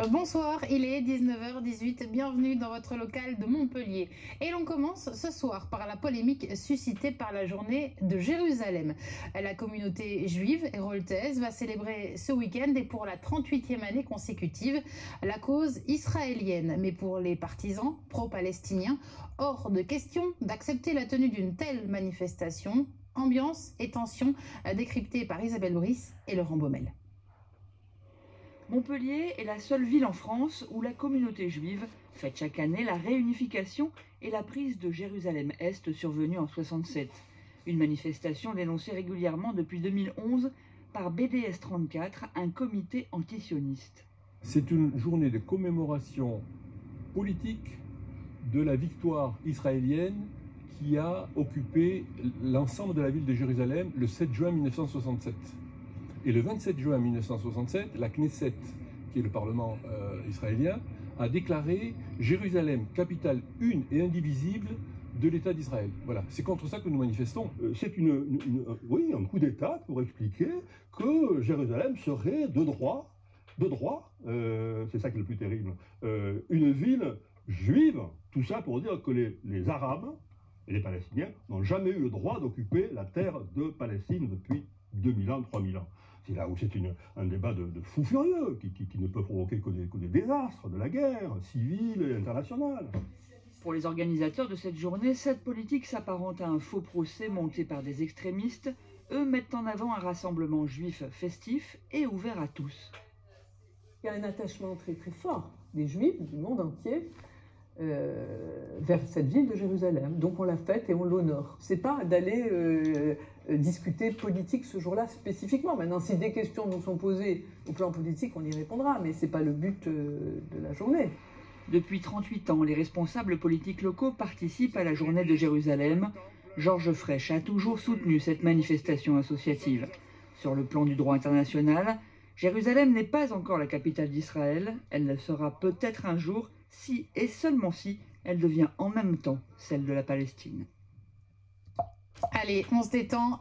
Bonsoir, il est 19h18, bienvenue dans votre local de Montpellier. Et l'on commence ce soir par la polémique suscitée par la journée de Jérusalem. La communauté juive héroltaise va célébrer ce week-end et pour la 38e année consécutive la cause israélienne. Mais pour les partisans pro-palestiniens, hors de question d'accepter la tenue d'une telle manifestation. Ambiance et tension décryptées par Isabelle Brice et Laurent Baumel. Montpellier est la seule ville en France où la communauté juive fête chaque année la réunification et la prise de Jérusalem-Est survenue en 67. Une manifestation dénoncée régulièrement depuis 2011 par BDS 34, un comité antisioniste. C'est une journée de commémoration politique de la victoire israélienne qui a occupé l'ensemble de la ville de Jérusalem le 7 juin 1967. Et le 27 juin 1967, la Knesset, qui est le Parlement israélien, a déclaré Jérusalem capitale une et indivisible de l'État d'Israël. Voilà, c'est contre ça que nous manifestons. C'est un coup d'État pour expliquer que Jérusalem serait de droit, c'est ça qui est le plus terrible, une ville juive, tout ça pour dire que les Arabes et les Palestiniens n'ont jamais eu le droit d'occuper la terre de Palestine depuis 2000 ans, 3000 ans. C'est là où c'est un débat de fous furieux qui ne peut provoquer que des désastres, de la guerre civile et internationale. Pour les organisateurs de cette journée, cette politique s'apparente à un faux procès monté par des extrémistes. Eux mettent en avant un rassemblement juif festif et ouvert à tous. Il y a un attachement très très fort des juifs du monde entier vers cette ville de Jérusalem. Donc on la fête et on l'honore. C'est pas d'aller discuter politique ce jour-là spécifiquement. Maintenant, si des questions nous sont posées au plan politique, on y répondra, mais c'est pas le but de la journée. Depuis 38 ans, les responsables politiques locaux participent à la journée de Jérusalem. Georges Frêche a toujours soutenu cette manifestation associative. Sur le plan du droit international, Jérusalem n'est pas encore la capitale d'Israël. Elle le sera peut-être un jour si et seulement si elle devient en même temps celle de la Palestine. Allez, on se détend.